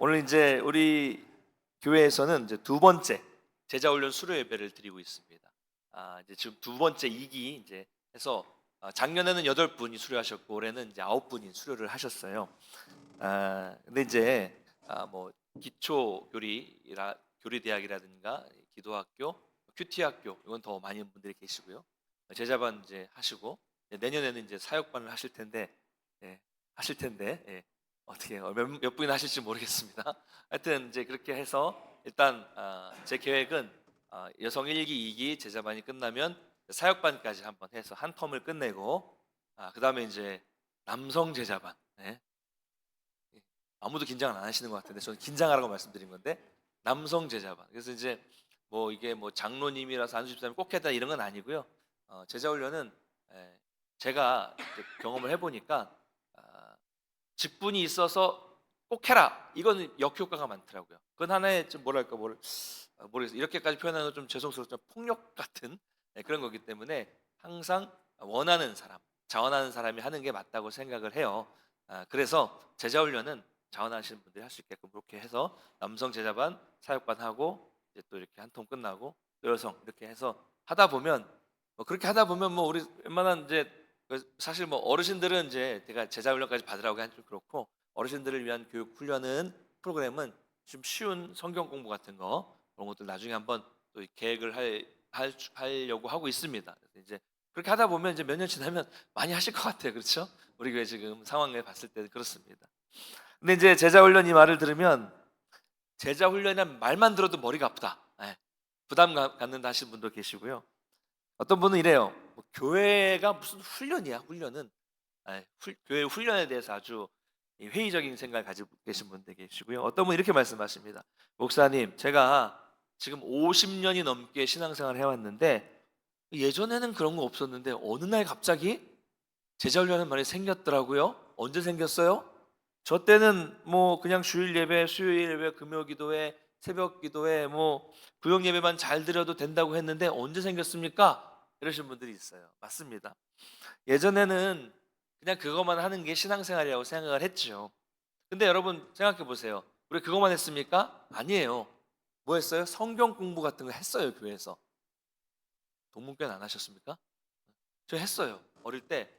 오늘 이제 우리 교회에서는 이제 두 번째 제자훈련 수료 예배를 드리고 있습니다. 이제 지금 두 번째 2기 이제 해서 작년에는 8분이 수료하셨고 올해는 이제 9분이 수료를 하셨어요. 근데 이제 뭐 기초 교리 대학이라든가 기도학교, 큐티 학교 이건 더 많은 분들이 계시고요. 제자반 이제 하시고 내년에는 이제 사역반을 하실 텐데 예. 어떻게 몇 분이나 하실지 모르겠습니다. 하여튼 이제 그렇게 해서 일단 제 계획은 여성 1기, 2기 제자반이 끝나면 사역반까지 한번 해서 한 텀을 끝내고 그다음에 이제 남성 제자반. 예. 예. 아무도 긴장을 안 하시는 것 같은데 저는 긴장하라고 말씀드린 건데 남성 제자반. 그래서 이제 뭐 이게 뭐 장로님이라서 안수집사님 꼭 해야 이런 건 아니고요. 제자훈련은 제가 이제 경험을 해보니까 직분이 있어서 꼭 해라. 이거는 역효과가 많더라고요. 그건 하나의 좀 모르겠어요. 이렇게까지 표현하는 건 좀 죄송스럽지만 폭력 같은 그런 거기 때문에 항상 원하는 사람, 자원하는 사람이 하는 게 맞다고 생각을 해요. 그래서 제자훈련은 자원하시는 분들이 할 수 있게끔 그렇게 해서 남성 제자반, 사역반 하고 이제 또 이렇게 한 통 끝나고 또 여성 이렇게 해서 하다 보면 그렇게 하다 보면 뭐 우리 웬만한 이제 사실 뭐 어르신들은 이제 제가 제자 훈련까지 받으라고 하긴 좀 그렇고 어르신들을 위한 교육 훈련은 프로그램은 좀 쉬운 성경 공부 같은 거 그런 것들 나중에 한번 또 계획을 하려고 하고 있습니다. 그래서 이제 그렇게 하다 보면 이제 몇 년 지나면 많이 하실 것 같아요. 그렇죠? 우리 교회 지금 상황을 봤을 때 그렇습니다. 근데 이제 제자 훈련 이 말을 들으면 제자 훈련이란 말만 들어도 머리가 아프다. 부담 갖는다 하시는 분도 계시고요. 어떤 분은 이래요. 뭐 교회가 무슨 훈련이야? 훈련은 교회 훈련에 대해서 아주 회의적인 생각을 가지고 계신 분들 계시고요. 어떤 분은 이렇게 말씀하십니다. 목사님, 제가 지금 50년이 넘게 신앙생활을 해왔는데 예전에는 그런 거 없었는데 어느 날 갑자기 제자훈련은 말이 생겼더라고요. 언제 생겼어요? 저 때는 뭐 그냥 주일 예배, 수요일 예배, 금요 기도회, 새벽 기도회, 뭐 구역 예배만 잘 드려도 된다고 했는데 언제 생겼습니까? 이러신 분들이 있어요. 맞습니다. 예전에는 그냥 그것만 하는 게 신앙생활이라고 생각을 했죠. 근데 여러분 생각해 보세요. 우리 그것만 했습니까? 아니에요. 뭐 했어요? 성경 공부 같은 거 했어요, 교회에서. 동문교는 안 하셨습니까? 저 했어요. 어릴 때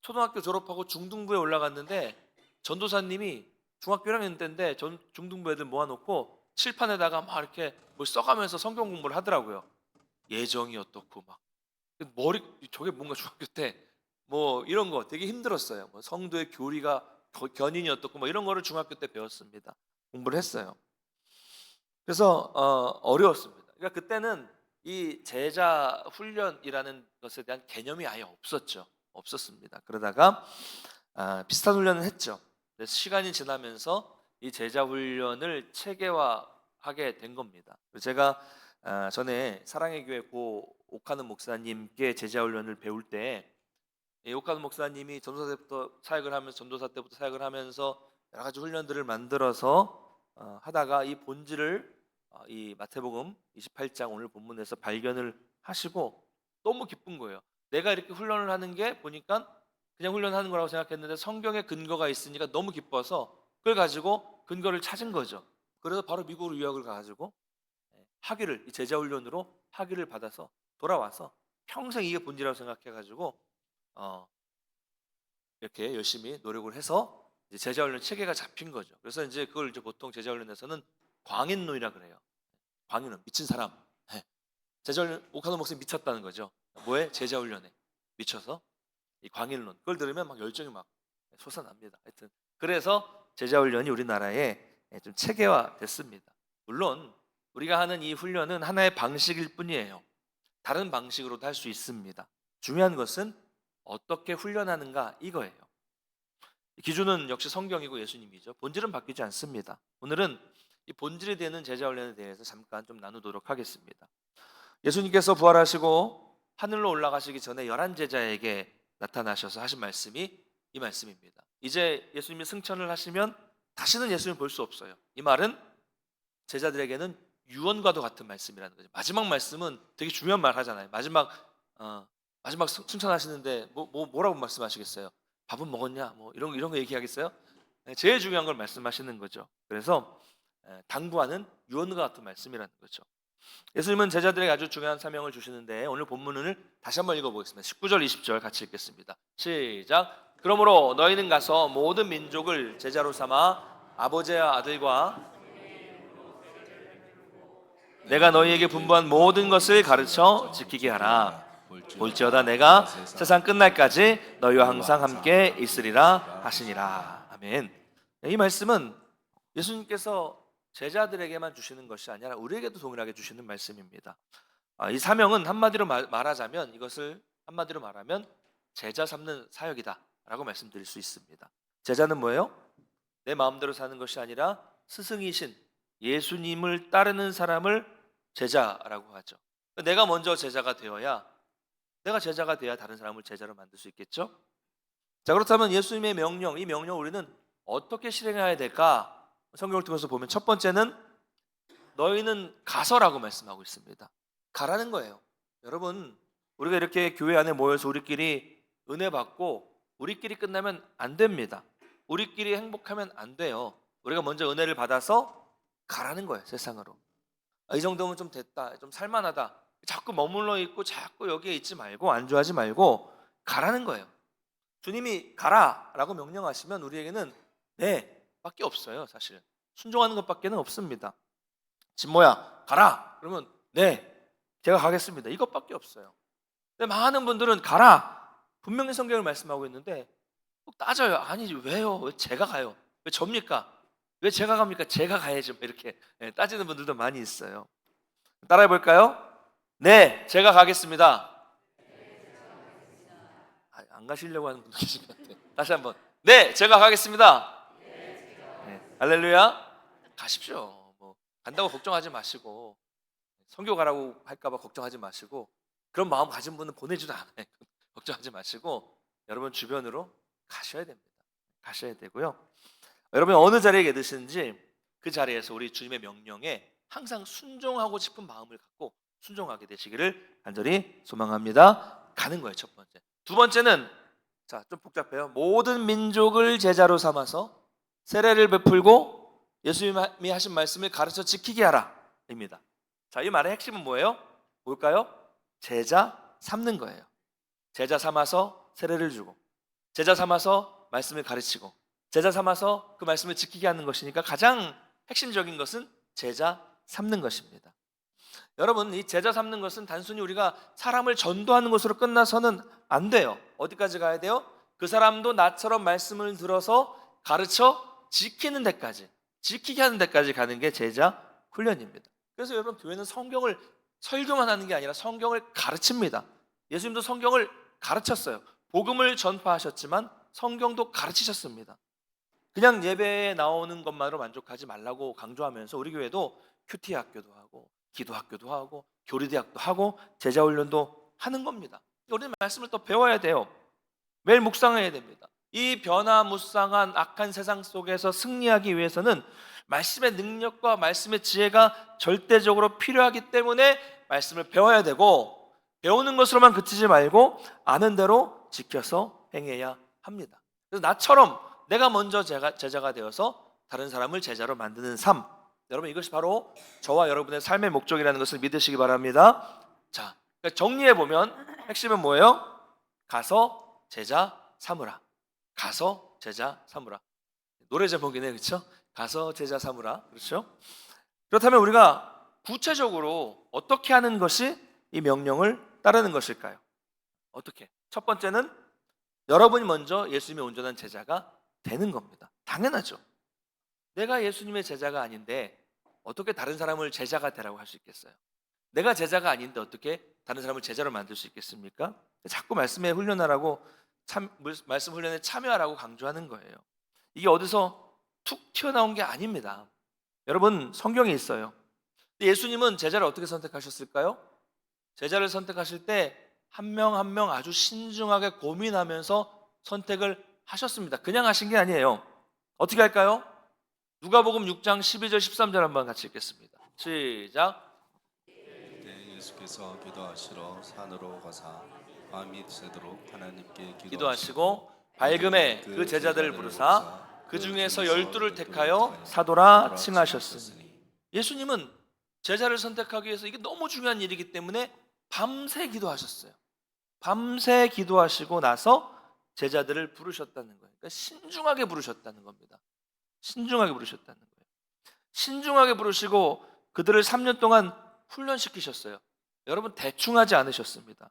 초등학교 졸업하고 중등부에 올라갔는데 전도사님이 중학교 1학년 때인데 중등부 애들 모아놓고 칠판에다가 막 이렇게 뭘 써가면서 성경 공부를 하더라고요. 예정이 어떻고 막 머리 저게 뭔가 중학교 때 뭐 이런 거 되게 힘들었어요. 뭐 성도의 교리가 견인이 어떻고 뭐 이런 거를 중학교 때 배웠습니다. 공부를 했어요. 그래서 어려웠습니다. 그러니까 그때는 이 제자 훈련이라는 것에 대한 개념이 아예 없었습니다. 그러다가 비슷한 훈련을 했죠. 그래서 시간이 지나면서 이 제자 훈련을 체계화하게 된 겁니다. 제가 전에 사랑의 교회 고 옥하는 목사님께 제자 훈련을 배울 때 옥하는 목사님이 전도사 때부터 사역을 하면서 여러 가지 훈련들을 만들어서 하다가 이 본질을 이 마태복음 28장 오늘 본문에서 발견을 하시고 너무 기쁜 거예요. 내가 이렇게 훈련을 하는 게 보니까 그냥 훈련하는 거라고 생각했는데 성경에 근거가 있으니까 너무 기뻐서 그걸 가지고 근거를 찾은 거죠. 그래서 바로 미국으로 유학을 가가지고 학위를 이 제자 훈련으로 학위를 받아서 돌아와서 평생 이게 본질이라고 생각해가지고 어, 이렇게 열심히 노력을 해서 이제 제자 훈련 체계가 잡힌 거죠. 그래서 이제 그걸 이제 보통 제자 훈련에서는 광인론이라 그래요. 광인론 미친 사람. 제자 훈련 오카노 목사님 미쳤다는 거죠. 뭐에? 제자 훈련에 미쳐서 이 광인론 그걸 들으면 막 열정이 막 솟아납니다. 하여튼 그래서 제자 훈련이 우리나라에 좀 체계화됐습니다. 물론 우리가 하는 이 훈련은 하나의 방식일 뿐이에요. 다른 방식으로도 할 수 있습니다. 중요한 것은 어떻게 훈련하는가 이거예요. 기준은 역시 성경이고 예수님이죠. 본질은 바뀌지 않습니다. 오늘은 이 본질이 되는 제자 훈련에 대해서 잠깐 좀 나누도록 하겠습니다. 예수님께서 부활하시고 하늘로 올라가시기 전에 11 제자에게 나타나셔서 하신 말씀이 이 말씀입니다. 이제 예수님이 승천을 하시면 다시는 예수님을 볼 수 없어요. 이 말은 제자들에게는 유언과도 같은 말씀이라는 거죠. 마지막 말씀은 되게 중요한 말 하잖아요. 마지막 승천하시는데 뭐라고 말씀하시겠어요? 밥은 먹었냐? 뭐 이런 거 얘기하겠어요? 제일 중요한 걸 말씀하시는 거죠. 그래서 당부하는 유언과 같은 말씀이라는 거죠. 예수님은 제자들에게 아주 중요한 사명을 주시는데 오늘 본문을 다시 한번 읽어보겠습니다. 19절 20절 같이 읽겠습니다. 시작. 그러므로 너희는 가서 모든 민족을 제자로 삼아 아버지와 아들과 내가 너희에게 분부한 모든 것을 가르쳐 지키게 하라. 볼지어다 내가 세상 끝날까지 너희와 항상 함께 있으리라 하시니라. 아멘. 이 말씀은 예수님께서 제자들에게만 주시는 것이 아니라 우리에게도 동일하게 주시는 말씀입니다. 이 사명은 한마디로 말하자면 이것을 한마디로 말하면 제자 삼는 사역이다라고 말씀드릴 수 있습니다. 제자는 뭐예요? 내 마음대로 사는 것이 아니라 스승이신 예수님을 따르는 사람을 제자라고 하죠. 내가 먼저 제자가 되어야 내가 제자가 돼야 다른 사람을 제자로 만들 수 있겠죠? 자, 그렇다면 예수님의 명령, 이 명령을 우리는 어떻게 실행해야 될까? 성경을 통해서 보면 첫 번째는 너희는 가서라고 말씀하고 있습니다. 가라는 거예요. 여러분, 우리가 이렇게 교회 안에 모여서 우리끼리 은혜 받고 우리끼리 끝나면 안 됩니다. 우리끼리 행복하면 안 돼요. 우리가 먼저 은혜를 받아서 가라는 거예요, 세상으로. 이 정도면 좀 됐다, 좀 살만하다. 자꾸 머물러 있고 자꾸 여기에 있지 말고 안주하지 말고 가라는 거예요. 주님이 가라라고 명령하시면 우리에게는 네 밖에 없어요. 사실 순종하는 것밖에는 없습니다. 진모야 가라 그러면 네 제가 가겠습니다, 이것밖에 없어요. 근데 많은 분들은 가라 분명히 성경을 말씀하고 있는데 꼭 따져요. 아니 왜요? 왜 제가 가요? 왜 접니까? 왜 제가 갑니까? 제가 가야죠. 이렇게 따지는 분들도 많이 있어요. 따라해 볼까요? 네, 제가 가겠습니다. 안 가시려고 하는 분들 계신 것 같아요. 다시 한번. 네, 제가 가겠습니다. 네, 할렐루야. 가십시오. 뭐 간다고 걱정하지 마시고 선교 가라고 할까 봐 걱정하지 마시고 그런 마음 가진 분은 보내지도 않아요. 걱정하지 마시고 여러분 주변으로 가셔야 됩니다. 가셔야 되고요. 여러분 어느 자리에 계시는지 그 자리에서 우리 주님의 명령에 항상 순종하고 싶은 마음을 갖고 순종하게 되시기를 간절히 소망합니다. 가는 거예요, 첫 번째. 두 번째는 자, 좀 복잡해요. 모든 민족을 제자로 삼아서 세례를 베풀고 예수님이 하신 말씀을 가르쳐 지키게 하라입니다. 자, 이 말의 핵심은 뭐예요? 뭘까요? 제자 삼는 거예요. 제자 삼아서 세례를 주고 제자 삼아서 말씀을 가르치고 제자 삼아서 그 말씀을 지키게 하는 것이니까 가장 핵심적인 것은 제자 삼는 것입니다. 여러분, 이 제자 삼는 것은 단순히 우리가 사람을 전도하는 것으로 끝나서는 안 돼요. 어디까지 가야 돼요? 그 사람도 나처럼 말씀을 들어서 가르쳐 지키는 데까지, 지키게 하는 데까지 가는 게 제자 훈련입니다. 그래서 여러분, 교회는 성경을 설교만 하는 게 아니라 성경을 가르칩니다. 예수님도 성경을 가르쳤어요. 복음을 전파하셨지만 성경도 가르치셨습니다. 그냥 예배에 나오는 것만으로 만족하지 말라고 강조하면서 우리 교회도 큐티 학교도 하고 기도 학교도 하고 교리대학도 하고 제자 훈련도 하는 겁니다. 우리는 말씀을 또 배워야 돼요. 매일 묵상해야 됩니다. 이 변화무쌍한 악한 세상 속에서 승리하기 위해서는 말씀의 능력과 말씀의 지혜가 절대적으로 필요하기 때문에 말씀을 배워야 되고 배우는 것으로만 그치지 말고 아는 대로 지켜서 행해야 합니다. 그래서 나처럼 내가 먼저 제자가 되어서 다른 사람을 제자로 만드는 삶, 여러분 이것이 바로 저와 여러분의 삶의 목적이라는 것을 믿으시기 바랍니다. 자, 정리해 보면 핵심은 뭐예요? 가서 제자 삼으라. 가서 제자 삼으라. 노래 제목이네, 그렇죠? 가서 제자 삼으라. 그렇죠? 그렇다면 우리가 구체적으로 어떻게 하는 것이 이 명령을 따르는 것일까요? 어떻게? 첫 번째는 여러분이 먼저 예수님의 온전한 제자가 되는 겁니다. 당연하죠. 내가 예수님의 제자가 아닌데 어떻게 다른 사람을 제자가 되라고 할 수 있겠어요? 내가 제자가 아닌데 어떻게 다른 사람을 제자로 만들 수 있겠습니까? 자꾸 말씀에 훈련하라고 말씀 훈련에 참여하라고 강조하는 거예요. 이게 어디서 툭 튀어나온 게 아닙니다. 여러분 성경에 있어요. 예수님은 제자를 어떻게 선택하셨을까요? 제자를 선택하실 때 한 명 한 명 아주 신중하게 고민하면서 선택을 하셨습니다. 그냥 하신 게 아니에요. 어떻게 할까요? 누가복음 6장 12절 13절 한번 같이 읽겠습니다. 시작. 그때 예수께서 기도하시러 산으로 가사 밤이 새도록 하나님께 기도하시고 밝음에 그 제자들을 부르사 그 중에서 12를 택하여 사도라 칭하셨으니. 예수님은 제자를 선택하기 위해서 이게 너무 중요한 일이기 때문에 밤새 기도하셨어요. 밤새 기도하시고 나서 제자들을 부르셨다는 거예요. 그러니까 신중하게 부르셨다는 겁니다. 신중하게 부르셨다는 거예요. 신중하게 부르시고 그들을 3년 동안 훈련시키셨어요. 여러분, 대충 하지 않으셨습니다.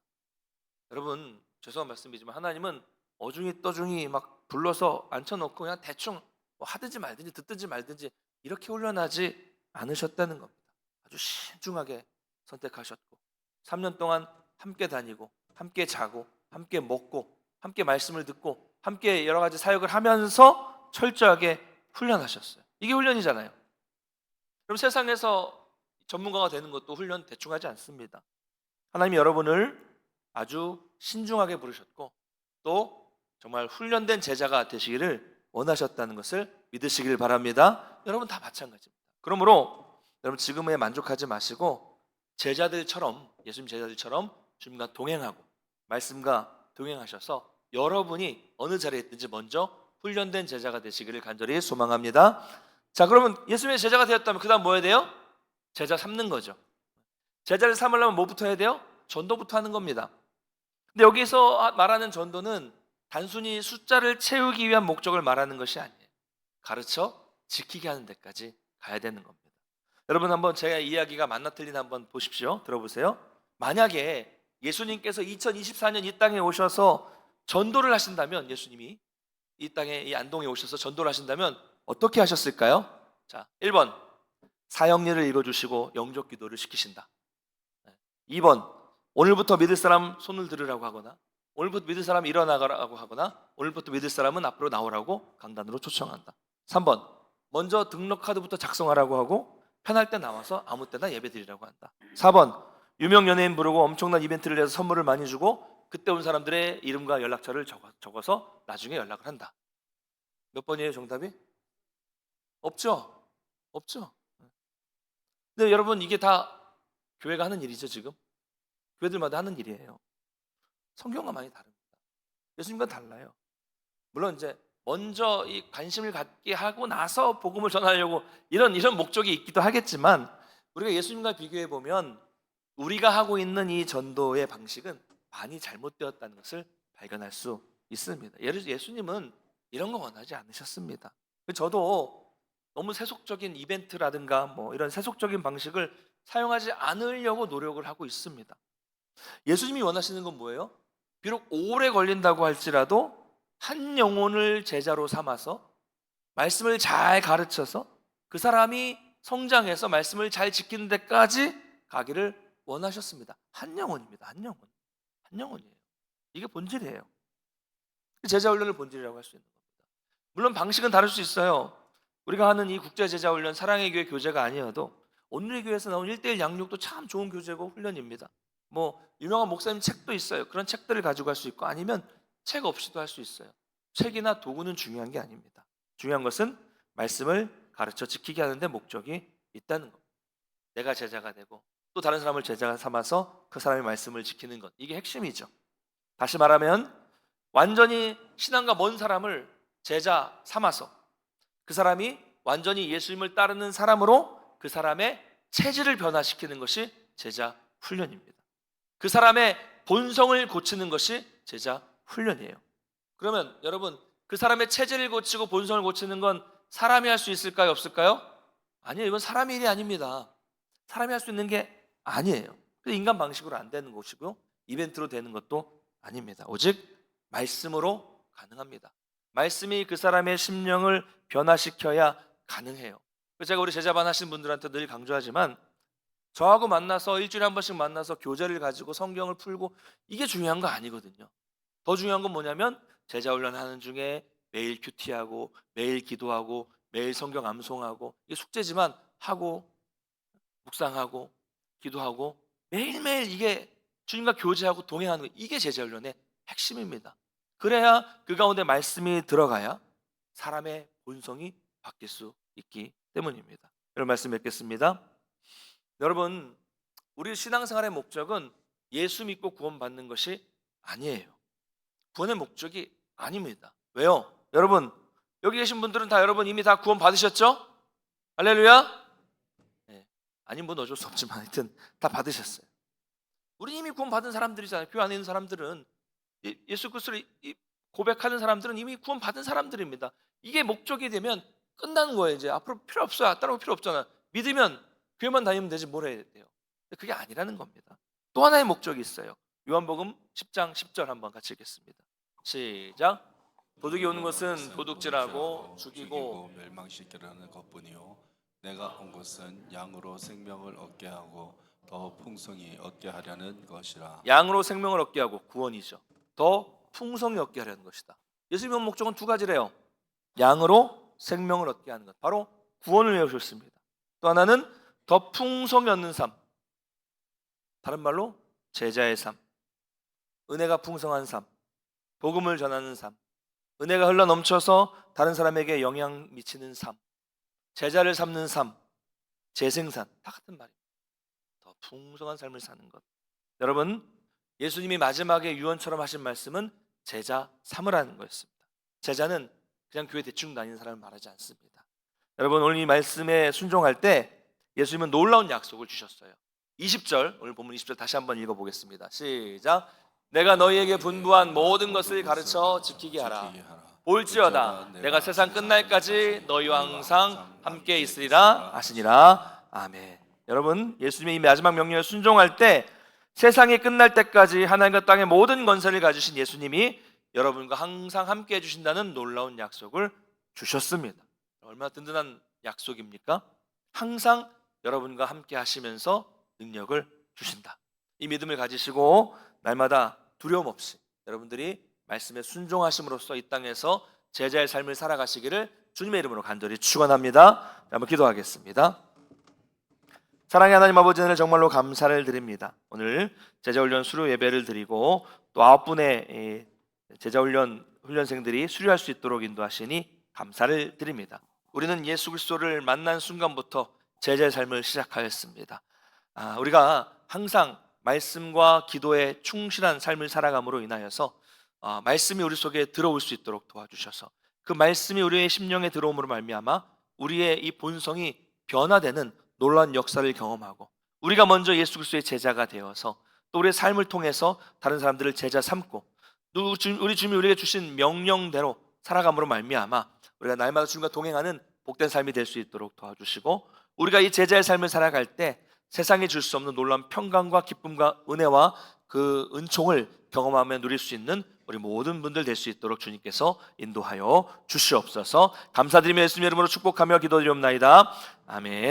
여러분, 죄송한 말씀이지만 하나님은 어중이 떠중이 막 불러서 앉혀놓고 그냥 대충 뭐 하든지 말든지 듣든지 말든지 이렇게 훈련하지 않으셨다는 겁니다. 아주 신중하게 선택하셨고 3년 동안 함께 다니고 함께 자고 함께 먹고 함께 말씀을 듣고 함께 여러 가지 사역을 하면서 철저하게 훈련하셨어요. 이게 훈련이잖아요. 그럼 세상에서 전문가가 되는 것도 훈련 대충 하지 않습니다. 하나님이 여러분을 아주 신중하게 부르셨고 또 정말 훈련된 제자가 되시기를 원하셨다는 것을 믿으시길 바랍니다. 여러분 다 마찬가지입니다. 그러므로 여러분 지금에 만족하지 마시고 제자들처럼, 예수님 제자들처럼 주님과 동행하고 말씀과 동행하셔서 여러분이 어느 자리에 있든지 먼저 훈련된 제자가 되시기를 간절히 소망합니다. 자, 그러면 예수님의 제자가 되었다면 그 다음 뭐 해야 돼요? 제자 삼는 거죠. 제자를 삼으려면 뭐부터 해야 돼요? 전도부터 하는 겁니다. 근데 여기서 말하는 전도는 단순히 숫자를 채우기 위한 목적을 말하는 것이 아니에요. 가르쳐 지키게 하는 데까지 가야 되는 겁니다. 여러분 한번 제 이야기가 맞나 틀리나 한번 보십시오. 들어보세요. 만약에 예수님께서 2024년 이 땅에 오셔서 전도를 하신다면, 예수님이 이 땅에 이 안동에 오셔서 전도를 하신다면 어떻게 하셨을까요? 자, 1번 사형리를 읽어주시고 영접 기도를 시키신다. 2번 오늘부터 믿을 사람 손을 들으라고 하거나 오늘부터 믿을 사람 일어나가라고 하거나 오늘부터 믿을 사람은 앞으로 나오라고 강단으로 초청한다. 3번 먼저 등록 카드부터 작성하라고 하고 편할 때 나와서 아무 때나 예배 드리라고 한다. 4번 유명 연예인 부르고 엄청난 이벤트를 해서 선물을 많이 주고 그때 온 사람들의 이름과 연락처를 적어서 나중에 연락을 한다. 몇 번이에요 정답이? 없죠? 없죠? 근데 여러분 이게 다 교회가 하는 일이죠. 지금 교회들마다 하는 일이에요. 성경과 많이 다릅니다. 예수님과 달라요. 물론 이제 먼저 이 관심을 갖게 하고 나서 복음을 전하려고 이런 목적이 있기도 하겠지만 우리가 예수님과 비교해 보면 우리가 하고 있는 이 전도의 방식은 많이 잘못되었다는 것을 발견할 수 있습니다. 예수님은 이런 거 원하지 않으셨습니다. 저도 너무 세속적인 이벤트라든가 뭐 이런 세속적인 방식을 사용하지 않으려고 노력을 하고 있습니다. 예수님이 원하시는 건 뭐예요? 비록 오래 걸린다고 할지라도 한 영혼을 제자로 삼아서 말씀을 잘 가르쳐서 그 사람이 성장해서 말씀을 잘 지키는 데까지 가기를 원하셨습니다. 한 영혼입니다. 한 영혼. 한 영혼이에요. 이게 본질이에요. 제자 훈련을 본질이라고 할 수 있는 겁니다. 물론 방식은 다를 수 있어요. 우리가 하는 이 국제 제자 훈련 사랑의 교회 교재가 아니어도 오늘의 교회에서 나온 1:1 양육도 참 좋은 교재고 훈련입니다. 뭐 유명한 목사님 책도 있어요. 그런 책들을 가지고 할 수 있고 아니면 책 없이도 할 수 있어요. 책이나 도구는 중요한 게 아닙니다. 중요한 것은 말씀을 가르쳐 지키게 하는 데 목적이 있다는 겁니다. 내가 제자가 되고 또 다른 사람을 제자가 삼아서 그 사람의 말씀을 지키는 것, 이게 핵심이죠. 다시 말하면 완전히 신앙과 먼 사람을 제자 삼아서 그 사람이 완전히 예수님을 따르는 사람으로 그 사람의 체질을 변화시키는 것이 제자 훈련입니다. 그 사람의 본성을 고치는 것이 제자 훈련이에요. 그러면 여러분 그 사람의 체질을 고치고 본성을 고치는 건 사람이 할 수 있을까요? 없을까요? 아니에요. 이건 사람의 일이 아닙니다. 사람이 할 수 있는 게 아니에요. 인간 방식으로 안 되는 것이고요. 이벤트로 되는 것도 아닙니다. 오직 말씀으로 가능합니다. 말씀이 그 사람의 심령을 변화시켜야 가능해요. 제가 우리 제자반 하신 분들한테 늘 강조하지만 저하고 만나서 일주일에 한 번씩 만나서 교재를 가지고 성경을 풀고 이게 중요한 거 아니거든요. 더 중요한 건 뭐냐면 제자 훈련하는 중에 매일 큐티하고 매일 기도하고 매일 성경 암송하고 이게 숙제지만 하고 묵상하고 기도하고 매일매일 이게 주님과 교제하고 동행하는 거, 이게 제자 훈련의 핵심입니다. 그래야 그 가운데 말씀이 들어가야 사람의 본성이 바뀔 수 있기 때문입니다. 이런 말씀 뵙겠습니다. 여러분, 우리 신앙생활의 목적은 예수 믿고 구원받는 것이 아니에요. 구원의 목적이 아닙니다. 왜요? 여러분, 여기 계신 분들은 다 여러분 이미 다 구원 받으셨죠? 할렐루야. 네. 아니 뭐 어쩔 수 없지만 하여튼 다 받으셨어요. 우리 이미 구원 받은 사람들이잖아요. 교회 안에 있는 사람들은 예수 그리스도를 고백하는 사람들은 이미 구원 받은 사람들입니다. 이게 목적이 되면 끝나는 거예요. 이제 앞으로 필요 없어요. 따라올 필요 없잖아. 믿으면 교회만 다니면 되지 뭘 해야 돼요. 근데 그게 아니라는 겁니다. 또 하나의 목적이 있어요. 요한복음 10장 10절 한번 같이 읽겠습니다. 시작. 도둑이 오는 것은 도둑질하고 죽이고 멸망시키려는 것뿐이요 내가 온 것은 양으로 생명을 얻게 하고 더 풍성히 얻게 하려는 것이라. 양으로 생명을 얻게 하고 구원이죠. 더 풍성히 얻게 하려는 것이다. 예수님의 목적은 두 가지래요. 양으로 생명을 얻게 하는 것, 바로 구원을 외우셨습니다. 또 하나는 더 풍성히 얻는 삶, 다른 말로 제자의 삶, 은혜가 풍성한 삶, 복음을 전하는 삶, 은혜가 흘러 넘쳐서 다른 사람에게 영향 미치는 삶, 제자를 삼는 삶, 재생산, 다 같은 말입니다. 더 풍성한 삶을 사는 것. 여러분, 예수님이 마지막에 유언처럼 하신 말씀은 제자 삼으라는 거였습니다. 제자는 그냥 교회 대충 다니는 사람을 말하지 않습니다. 여러분, 오늘 이 말씀에 순종할 때 예수님은 놀라운 약속을 주셨어요. 20절, 오늘 본문 20절 다시 한번 읽어보겠습니다. 시작. 내가 너희에게 분부한 모든 것을 가르쳐 지키게 하라. 볼지어다 내가 세상 끝날까지 너희와 항상 함께 있으리라 하시니라. 아멘. 여러분, 예수님의 이 마지막 명령에 순종할 때 세상이 끝날 때까지 하나님과 땅의 모든 권세를 가지신 예수님이 여러분과 항상 함께 해주신다는 놀라운 약속을 주셨습니다. 얼마나 든든한 약속입니까? 항상 여러분과 함께 하시면서 능력을 주신다. 이 믿음을 가지시고 날마다 두려움 없이 여러분들이 말씀에 순종하심으로써 이 땅에서 제자의 삶을 살아가시기를 주님의 이름으로 간절히 축원합니다. 한번 기도하겠습니다. 사랑의 하나님 아버지, 하늘 정말로 감사를 드립니다. 오늘 제자훈련 수료 예배를 드리고 또 9분의 제자훈련생들이 수료할 수 있도록 인도하시니 감사를 드립니다. 우리는 예수 그리스도를 만난 순간부터 제자의 삶을 시작하였습니다. 우리가 항상 말씀과 기도에 충실한 삶을 살아감으로 인하여서 말씀이 우리 속에 들어올 수 있도록 도와주셔서 그 말씀이 우리의 심령에 들어옴으로 말미암아 우리의 이 본성이 변화되는 놀라운 역사를 경험하고 우리가 먼저 예수 그리스도의 제자가 되어서 또 우리의 삶을 통해서 다른 사람들을 제자 삼고 우리 주님이 우리에게 주신 명령대로 살아감으로 말미암아 우리가 날마다 주님과 동행하는 복된 삶이 될 수 있도록 도와주시고 우리가 이 제자의 삶을 살아갈 때 세상에 줄 수 없는 놀라운 평강과 기쁨과 은혜와 그 은총을 경험하며 누릴 수 있는 우리 모든 분들 될 수 있도록 주님께서 인도하여 주시옵소서. 감사드리며 예수님 이름으로 축복하며 기도드리옵나이다. 아멘.